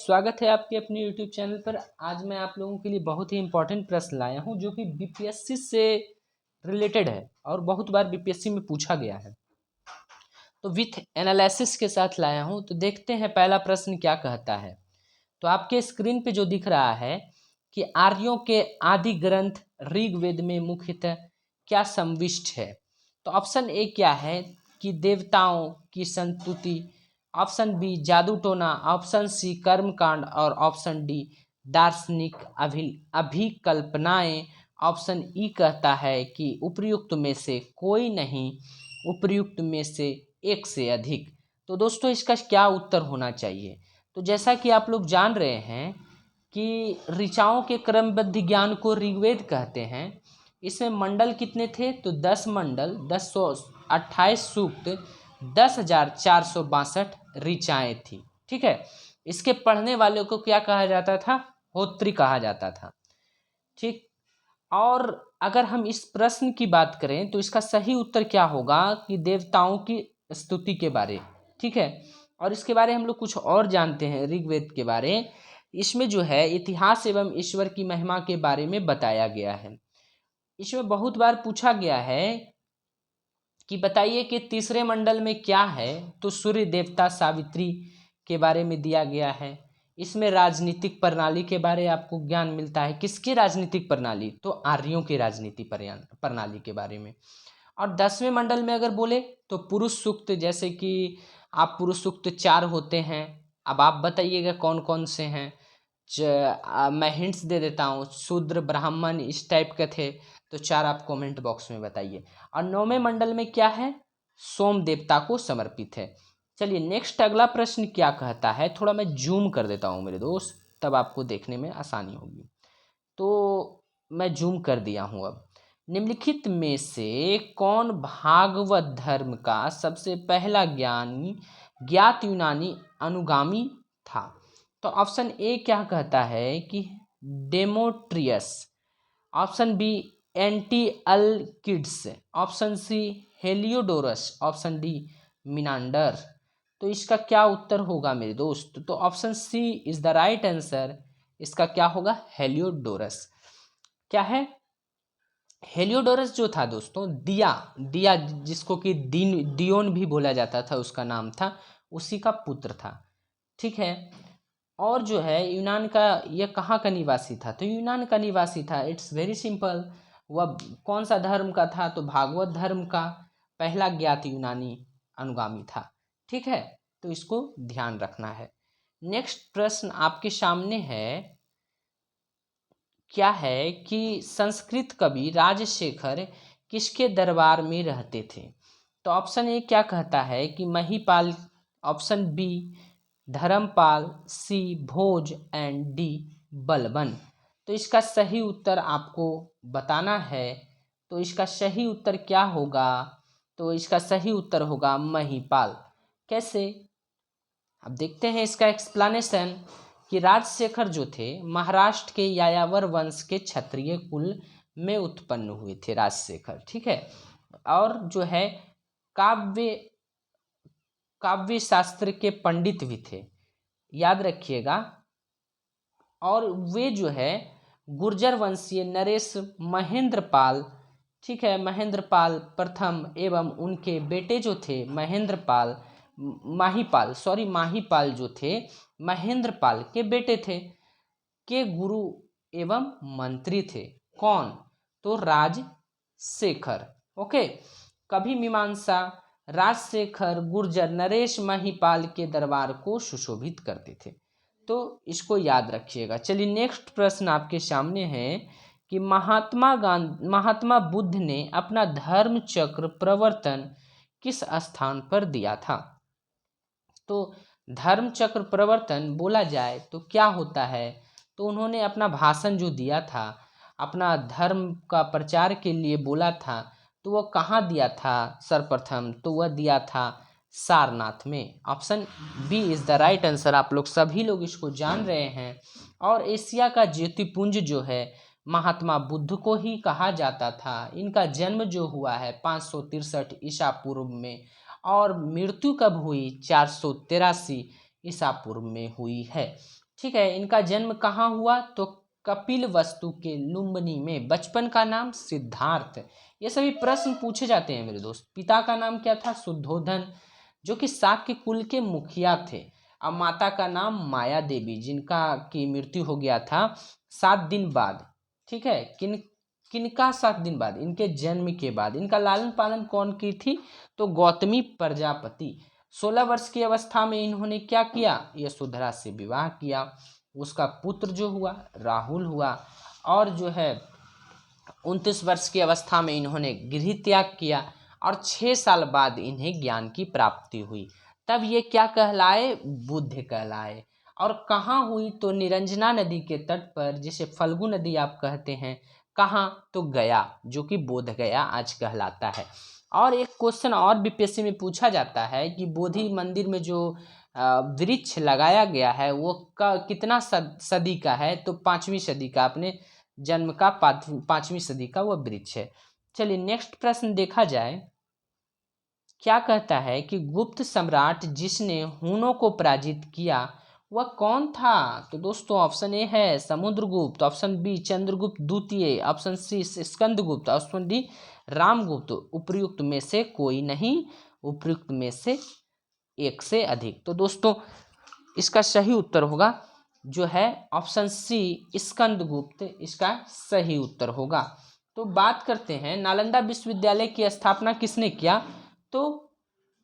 स्वागत है आपके अपने YouTube चैनल पर। आज मैं आप लोगों के लिए बहुत ही इम्पोर्टेंट प्रश्न लाया हूं जो कि बीपीएससी से रिलेटेड है और बहुत बार बीपीएससी में पूछा गया है, तो विथ एनालिसिस के साथ लाया हूं। तो देखते हैं पहला प्रश्न क्या कहता है। तो आपके स्क्रीन पे जो दिख रहा है कि आर्यों के आदि ग्रंथ ऋग्वेद में मुख्यतः क्या समाविष्ट है। तो ऑप्शन ए क्या है कि देवताओं की संस्तुति, ऑप्शन बी जादू टोना, ऑप्शन सी कर्मकांड और ऑप्शन डी दार्शनिक अभिकल्पनाएं। ऑप्शन ई कहता है कि उपर्युक्त में से कोई नहीं, उपर्युक्त में से एक से अधिक। तो दोस्तों इसका क्या उत्तर होना चाहिए। तो जैसा कि आप लोग जान रहे हैं कि ऋचाओं के क्रमबद्ध ज्ञान को ऋग्वेद कहते हैं। इसमें मंडल कितने थे, तो 10 मंडल, 1028 सूक्त, 10,462 ऋचाएँ थी। ठीक है, इसके पढ़ने वालों को क्या कहा जाता था, होत्री कहा जाता था। ठीक, और अगर हम इस प्रश्न की बात करें तो इसका सही उत्तर क्या होगा कि देवताओं की स्तुति के बारे। ठीक है, और इसके बारे हम लोग कुछ और जानते हैं ऋग्वेद के बारे। इसमें जो है इतिहास एवं ईश्वर की महिमा के बारे में बताया गया है। इसमें बहुत बार पूछा गया है कि बताइए कि तीसरे मंडल में क्या है, तो सूर्य देवता सावित्री के बारे में दिया गया है। इसमें राजनीतिक प्रणाली के बारे आपको ज्ञान मिलता है। किसकी राजनीतिक प्रणाली, तो आर्यों की राजनीतिक प्रणाली के बारे में। और 10वें मंडल में अगर बोले तो पुरुष सूक्त, जैसे कि आप पुरुष सूक्त 4 होते हैं। अब आप बताइएगा कौन कौन से हैं। मैं हिंट्स दे देता हूँ, शूद्र ब्राह्मण इस टाइप के थे। तो 4 आप कमेंट बॉक्स में बताइए। और 9वें मंडल में क्या है, सोम देवता को समर्पित है। चलिए नेक्स्ट अगला प्रश्न क्या कहता है, थोड़ा मैं जूम कर देता हूँ मेरे दोस्त, तब आपको देखने में आसानी होगी। तो मैं जूम कर दिया हूँ। अब निम्नलिखित में से कौन भागवत धर्म का सबसे पहला ज्ञात यूनानी अनुगामी था। तो ऑप्शन ए क्या कहता है कि Demetrius, option B Antialcidas, option C Heliodorus, option D Menander. तो इसका क्या उत्तर होगा मेरे दोस्त, तो option C is the right answer. इसका क्या होगा, हेलियोडोरस। क्या है, हेलियोडोरस जो था दोस्तों, दिया दिया जिसको कि दियोन भी बोला जाता था, उसका नाम था, उसी का पुत्र था। ठीक है, और जो है यूनान का, यह कहाँ का निवासी था, तो यूनान का निवासी था। It's very simple. वह कौन सा धर्म का था, तो भागवत धर्म का पहला ज्ञात यूनानी अनुगामी था। ठीक है, तो इसको ध्यान रखना है। नेक्स्ट प्रश्न आपके सामने है, क्या है कि संस्कृत कवि राजशेखर किसके दरबार में रहते थे। तो ऑप्शन ए क्या कहता है कि Mahipal, option B Dharmapal, C Bhoj and D Balban. तो इसका सही उत्तर आपको बताना है। तो इसका सही उत्तर क्या होगा, तो इसका सही उत्तर होगा महिपाल। कैसे, अब देखते हैं इसका एक्सप्लेनेशन कि राजशेखर जो थे महाराष्ट्र के यायावर वंश के क्षत्रिय कुल में उत्पन्न हुए थे राजशेखर। ठीक है, और जो है काव्य काव्य शास्त्र के पंडित भी थे, याद रखिएगा। और वे जो है गुर्जर वंशीय नरेश महेंद्र पाल, ठीक है, महेंद्र पाल प्रथम एवं उनके बेटे जो थे महेंद्र पाल, माहीपाल जो थे महेंद्र पाल के बेटे थे, के गुरु एवं मंत्री थे। कौन, तो राजशेखर। ओके, कभी मीमांसा राजशेखर गुर्जर नरेश महिपाल के दरबार को सुशोभित करते थे। तो इसको याद रखिएगा। चलिए नेक्स्ट प्रश्न आपके सामने है कि महात्मा बुद्ध ने अपना धर्म चक्र प्रवर्तन किस स्थान पर दिया था। तो धर्म चक्र प्रवर्तन बोला जाए तो क्या होता है, तो उन्होंने अपना भाषण जो दिया था, अपना धर्म का प्रचार के लिए बोला था, तो वह कहाँ दिया था सर्वप्रथम, तो वह दिया था सारनाथ में। Option B is the right answer. आप लोग सभी लोग इसको जान रहे हैं। और एशिया का ज्योतिपुंज जो है महात्मा बुद्ध को ही कहा जाता था। इनका जन्म जो हुआ है 563 ईसा पूर्व में, और मृत्यु कब हुई, 483 ईसा पूर्व में हुई है। ठीक है। इनका जन्म कहाँ हुआ? तो कपिलवस्तु के लुम्बिनी में। बचपन का नाम सिद्धार्थ। ये सभी प्रश्न पूछे जाते हैं मेरे दोस्त। पिता का नाम क्या था? शुद्धोधन, जो कि शाक्य कुल के मुखिया थे। अब माता का नाम माया देवी, जिनका की मृत्यु हो गया था 7 दिन बाद। ठीक है। किनका 7 दिन बाद? इनके जन्म के बाद। इनका लालन पालन कौन की थी? तो गौतमी प्रजापति। 16 वर्ष की अवस्था में इन्होंने क्या किया? यशोधरा से विवाह किया। उसका पुत्र जो हुआ राहुल हुआ, और जो है 29 वर्ष की अवस्था में इन्होंने गृह त्याग किया, और 6 साल बाद इन्हें ज्ञान की प्राप्ति हुई। तब ये क्या कहलाए? बुद्ध कहलाए। और कहाँ हुई? तो निरंजना नदी के तट पर, जिसे फल्गु नदी आप कहते हैं। कहाँ? तो गया, जो कि बोध गया आज कहलाता है। और एक क्वेश्चन और बीपीएससी में पूछा जाता है कि बोधि मंदिर में जो वृक्ष लगाया गया है वो कितना सदी का है? तो 5वीं सदी का, अपने जन्म का 5वीं सदी का वो वृक्ष है। चलिए नेक्स्ट प्रश्न देखा जाए। क्या कहता है कि गुप्त सम्राट जिसने हुनों को पराजित किया वह कौन था? तो दोस्तों ऑप्शन ए है समुद्रगुप्त, ऑप्शन बी चंद्रगुप्त द्वितीय, option C Skandagupta, option D Ramagupta. उपर्युक्त में से कोई नहीं, उपर्युक्त में से एक से अधिक। तो दोस्तों इसका सही उत्तर होगा जो है ऑप्शन सी स्कंदगुप्त, इसका सही उत्तर होगा। तो बात करते हैं नालंदा विश्वविद्यालय की स्थापना किसने किया? तो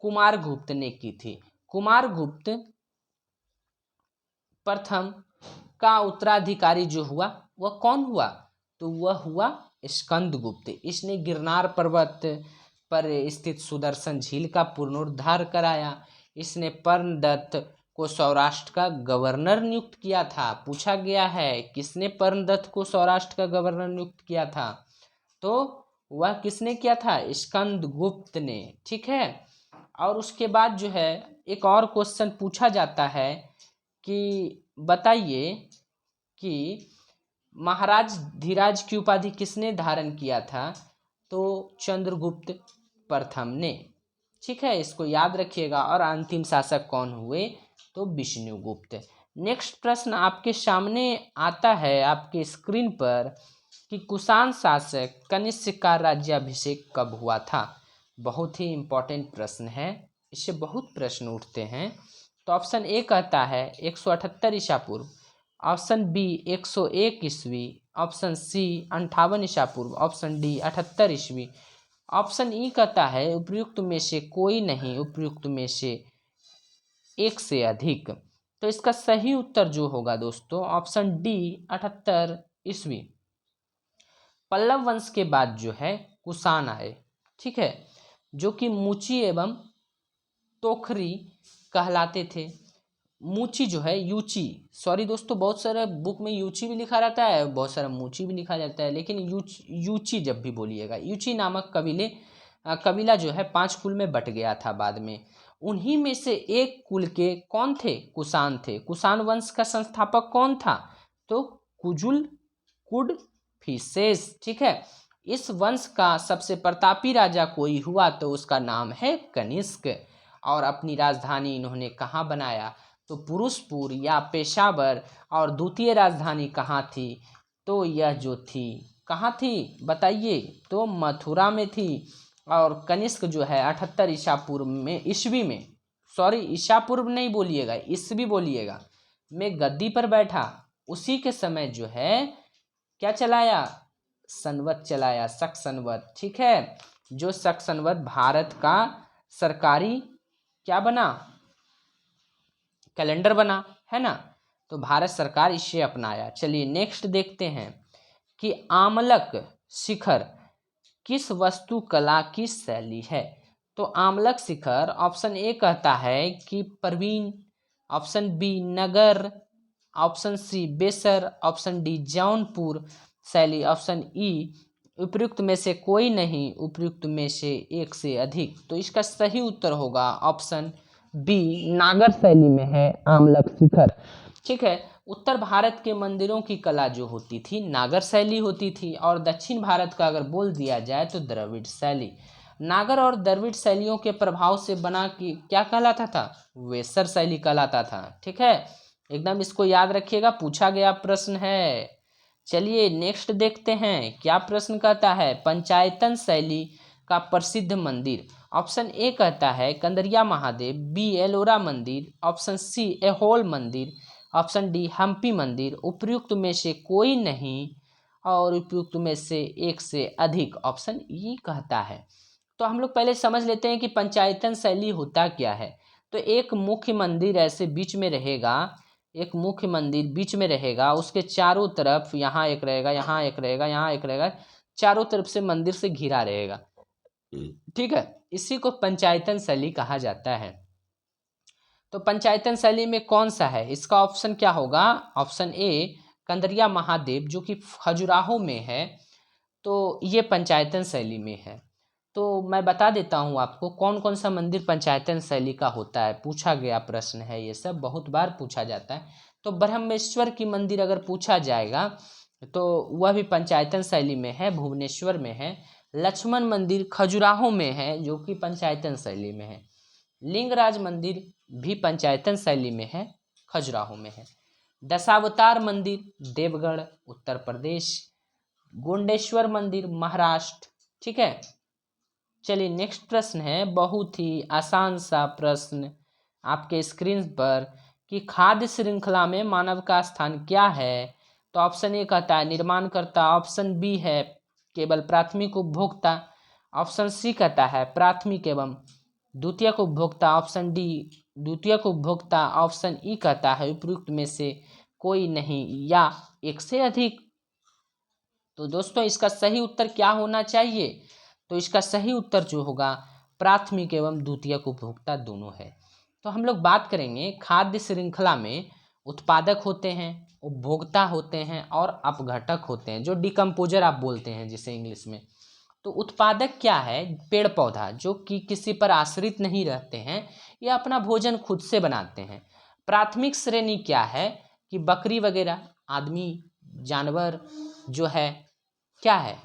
कुमारगुप्त ने की थी। कुमारगुप्त प्रथम का उत्तराधिकारी जो हुआ वह कौन हुआ? तो वह हुआ स्कंदगुप्त। इसने गिरनार पर्वत पर स्थित सुदर्शन झील का पुनरुद्धार कराया। इसने पर्णदत्त को सौराष्ट्र का गवर्नर नियुक्त किया था। पूछा गया है किसने पर्णदत्त को सौराष्ट्र का गवर्नर नियुक्त किया था? तो वह किसने किया था? स्कंदगुप्त ने। ठीक है। और उसके बाद जो है एक और क्वेश्चन पूछा जाता है कि बताइए कि महाराज धीराज की उपाधि किसने धारण किया था? तो चंद्रगुप्त प्रथम ने। ठीक है, इसको याद रखिएगा। और अंतिम शासक कौन हुए? तो विष्णुगुप्त। नेक्स्ट प्रश्न आपके सामने आता है आपके स्क्रीन पर कि कुषाण शासक कनिष्क का राज्याभिषेक कब हुआ था? बहुत ही इम्पोर्टेंट प्रश्न है, इससे बहुत प्रश्न उठते हैं। तो ऑप्शन ए कहता है 178 ईसा पूर्व, ऑप्शन बी 101 ईस्वी, ऑप्शन सी 58 ईसा पूर्व, ऑप्शन डी 78 ईस्वी, ऑप्शन ई कहता है उपयुक्त में से कोई नहीं, उपयुक्त में से एक से अधिक। तो इसका सही उत्तर जो होगा दोस्तों ऑप्शन डी 78 ईस्वी। पल्लव वंश के बाद जो है कुषाण आए। ठीक है, जो कि मुची एवं तोखरी कहलाते थे। मूची जो है यूची, सॉरी दोस्तों बहुत सारे बुक में यूची भी लिखा रहता है, बहुत सारा मूची भी लिखा जाता है, लेकिन यूची जब भी बोलिएगा। यूची नामक कबीला जो है 5 कुल में बट गया था बाद में। उन्हीं में से एक कुल के कौन थे? कुषाण थे। कुषाण वंश का संस्थापक कौन था? तो कुजुल कुड फिसेस। ठीक है, इस वंश का सबसे प्रतापी राजा कोई हुआ तो उसका नाम है कनिष्क। और अपनी राजधानी इन्होंने कहाँ बनाया? तो पुरुषपुर या पेशावर। और द्वितीय राजधानी कहाँ थी? तो यह जो थी कहाँ थी बताइए? तो मथुरा में थी। और कनिष्क जो है 78 ईसा पूर्व में, ईस्वी में, सॉरी ईसा पूर्व नहीं बोलिएगा, ईस्वी बोलिएगा, में गद्दी पर बैठा। उसी के समय जो है क्या चलाया? संवत चलाया, शक संवत। ठीक है, जो शक संवत भारत का सरकारी क्या बना? कैलेंडर बना, है ना। तो भारत सरकार इसे अपनाया। चलिए नेक्स्ट देखते हैं कि आमलक शिखर किस वास्तुकला की शैली है? तो आमलक शिखर ऑप्शन ए कहता है कि प्रवीण, ऑप्शन बी नगर, ऑप्शन सी बेसर, ऑप्शन डी जौनपुर शैली, ऑप्शन ई उपयुक्त में से कोई नहीं, उपयुक्त में से एक से अधिक। तो इसका सही उत्तर होगा ऑप्शन बी नागर शैली में है आमलक शिखर। ठीक है, उत्तर भारत के मंदिरों की कला जो होती थी नागर शैली होती थी, और दक्षिण भारत का अगर बोल दिया जाए तो द्रविड़ शैली। नागर और द्रविड़ शैलियों के प्रभाव से बना कि क्या कहलाता था? वेसर शैली कहलाता था। ठीक है, एकदम इसको याद रखिएगा, पूछा गया प्रश्न है। चलिए नेक्स्ट देखते हैं क्या प्रश्न कहता है। पंचायतन शैली का प्रसिद्ध मंदिर। ऑप्शन ए कहता है कंदरिया महादेव, बी एलोरा मंदिर, ऑप्शन सी एहोल मंदिर, ऑप्शन डी हम्पी मंदिर। उपयुक्त में से कोई नहीं और उपयुक्त में से एक से अधिक, ऑप्शन ई कहता है। तो हम लोग पहले समझ लेते हैं कि पंचायतन शैली होता क्या है। तो एक मुख्य मंदिर ऐसे बीच में रहेगा, एक मुख्य मंदिर बीच में रहेगा, उसके चारों तरफ यहाँ एक रहेगा, यहाँ एक रहेगा, यहाँ एक रहेगा, चारों तरफ से मंदिर से घिरा रहेगा, ठीक है। इसी को पंचायतन शैली कहा जाता है। तो पंचायतन शैली में कौन सा है, इसका ऑप्शन क्या होगा। ऑप्शन ए कंदरिया महादेव जो कि खजुराहो में है, तो ये पंचायतन शैली में है। तो मैं बता देता हूँ आपको कौन कौन सा मंदिर पंचायतन शैली का होता है, पूछा गया प्रश्न है, ये सब बहुत बार पूछा जाता है। तो ब्रह्मेश्वर की मंदिर अगर पूछा जाएगा तो वह भी पंचायतन शैली में है, भुवनेश्वर में है। लक्ष्मण मंदिर खजुराहो में है जो कि पंचायतन शैली में है। लिंगराज मंदिर भी पंचायतन शैली में है, खजुराहो में है। दशावतार मंदिर देवगढ़ उत्तर प्रदेश, गोंडेश्वर मंदिर महाराष्ट्र, ठीक है। चलिए नेक्स्ट प्रश्न है, बहुत ही आसान सा प्रश्न आपके स्क्रीन पर, कि खाद्य श्रृंखला में मानव का स्थान क्या है। तो ऑप्शन ए कहता है निर्माणकर्ता, ऑप्शन बी है केवल प्राथमिक उपभोक्ता, ऑप्शन सी कहता है प्राथमिक एवं द्वितीयक उपभोक्ता, ऑप्शन डी द्वितीयक उपभोक्ता, ऑप्शन ई कहता है उपयुक्त में से कोई नहीं या एक से अधिक। तो दोस्तों इसका सही उत्तर क्या होना चाहिए, तो इसका सही उत्तर जो होगा प्राथमिक एवं द्वितीयक उपभोक्ता दोनों है। तो हम लोग बात करेंगे खाद्य श्रृंखला में उत्पादक होते हैं, उपभोक्ता होते हैं और अपघटक होते हैं, जो डिकम्पोजर आप बोलते हैं जिसे इंग्लिश में। तो उत्पादक क्या है, पेड़ पौधा जो कि किसी पर आश्रित नहीं रहते हैं, ये अपना भोजन खुद से बनाते हैं। प्राथमिक श्रेणी क्या है, कि बकरी वगैरह, आदमी, जानवर जो है क्या है,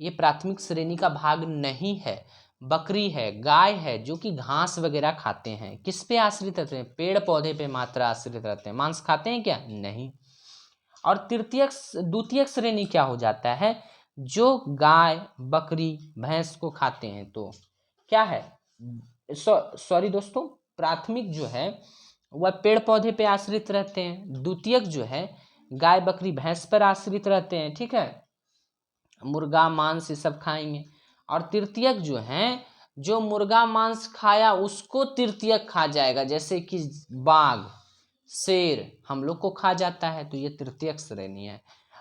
ये प्राथमिक श्रेणी का भाग नहीं है। बकरी है, गाय है जो कि घास वगैरह खाते हैं, किस पे आश्रित रहते हैं, पेड़ पौधे पे मात्र आश्रित रहते हैं। मांस खाते हैं क्या, नहीं। और द्वितीयक श्रेणी क्या हो जाता है, जो गाय बकरी भैंस को खाते हैं। तो क्या है, सॉरी दोस्तों, प्राथमिक जो है वह पेड़ पौधे पे आश्रित रहते हैं, द्वितीयक जो है गाय बकरी भैंस पर आश्रित रहते हैं, ठीक है, मुर्गा मांस ये सब खाएंगे। और तृतीयक जो है, जो मुर्गा मांस खाया उसको तृतीयक खा जाएगा, जैसे कि बाघ शेर हम लोग को खा जाता है, तो ये तृतीयक श्रेणी है।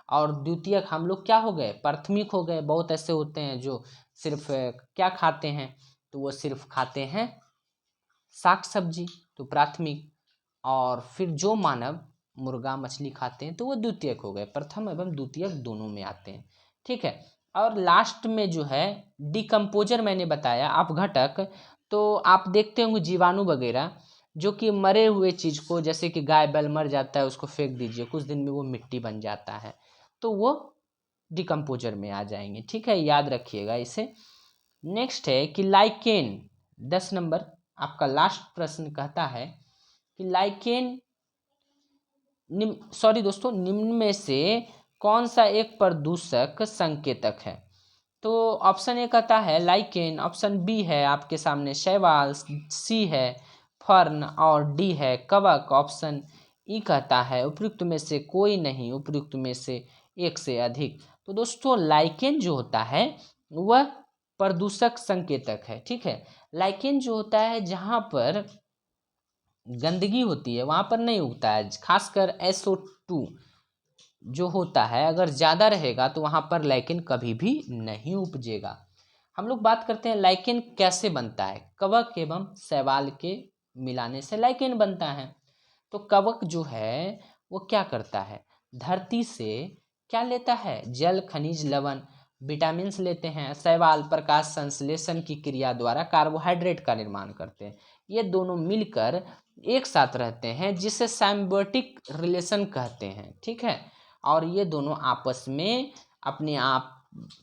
और द्वितीयक हम लोग क्या हो गए, प्राथमिक हो गए। बहुत ऐसे होते हैं जो सिर्फ क्या खाते हैं, तो वो सिर्फ खाते हैं शाक सब्जी, तो प्राथमिक। और फिर जो मानव मुर्गा मछली खाते हैं तो वो द्वितीयक हो गए, प्रथम एवं द्वितीयक दोनों में आते हैं, ठीक है। और लास्ट में जो है डिकम्पोजर मैंने बताया, अपघटक, तो आप देखते होंगे जीवाणु वगैरह जो कि मरे हुए चीज़ को, जैसे कि गाय बैल मर जाता है उसको फेंक दीजिए, कुछ दिन में वो मिट्टी बन जाता है, तो वो डिकम्पोजर में आ जाएंगे, ठीक है, याद रखिएगा इसे। नेक्स्ट है कि लाइकेन, 10 नंबर आपका लास्ट प्रश्न कहता है कि लाइकेन सॉरी दोस्तों, निम्न में से कौन सा एक प्रदूषक संकेतक है। तो ऑप्शन ए कहता है लाइकेन, ऑप्शन बी है आपके सामने शैवाल, सी है फर्न और डी है कवक, ऑप्शन ई कहता है उपयुक्त में से कोई नहीं, उपयुक्त में से एक से अधिक। तो दोस्तों लाइकेन जो होता है वह प्रदूषक संकेतक है, ठीक है। लाइकेन जो होता है जहाँ पर गंदगी होती है वहाँ पर नहीं उगता है, खासकर SO2 जो होता है अगर ज़्यादा रहेगा तो वहाँ पर लाइकेन कभी भी नहीं उपजेगा। हम लोग बात करते हैं लाइकेन कैसे बनता है, कवक एवं शैवाल के मिलाने से लाइकेन बनता है। तो कवक जो है वो क्या करता है, धरती से क्या लेता है, जल खनिज लवण विटामिन्स लेते हैं। शैवाल प्रकाश संश्लेषण की क्रिया द्वारा कार्बोहाइड्रेट का निर्माण करते हैं, ये दोनों मिलकर एक साथ रहते हैं जिसे साइम्बियोटिक रिलेशन कहते हैं, ठीक है। और ये दोनों आपस में अपने आप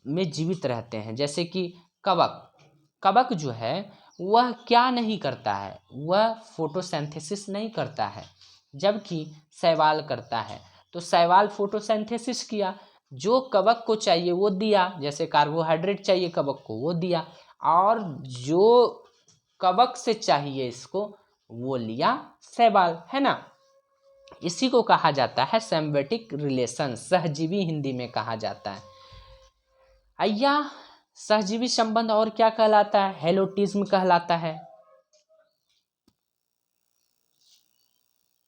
में जीवित रहते हैं। जैसे कि कवक जो है वह क्या नहीं करता है, वह फोटोसिंथेसिस नहीं करता है, जबकि शैवाल करता है। तो शैवाल फोटोसिंथेसिस किया, जो कवक को चाहिए वो दिया, जैसे कार्बोहाइड्रेट चाहिए कवक को वो दिया, और जो कवक से चाहिए इसको वो लिया शैवाल, है ना। इसी को कहा जाता है सिम्बियोटिक रिलेशन, सहजीवी हिंदी में कहा जाता है। अय्या सहजीवी संबंध और क्या कहलाता है? हेलोटिज्म कहलाता है।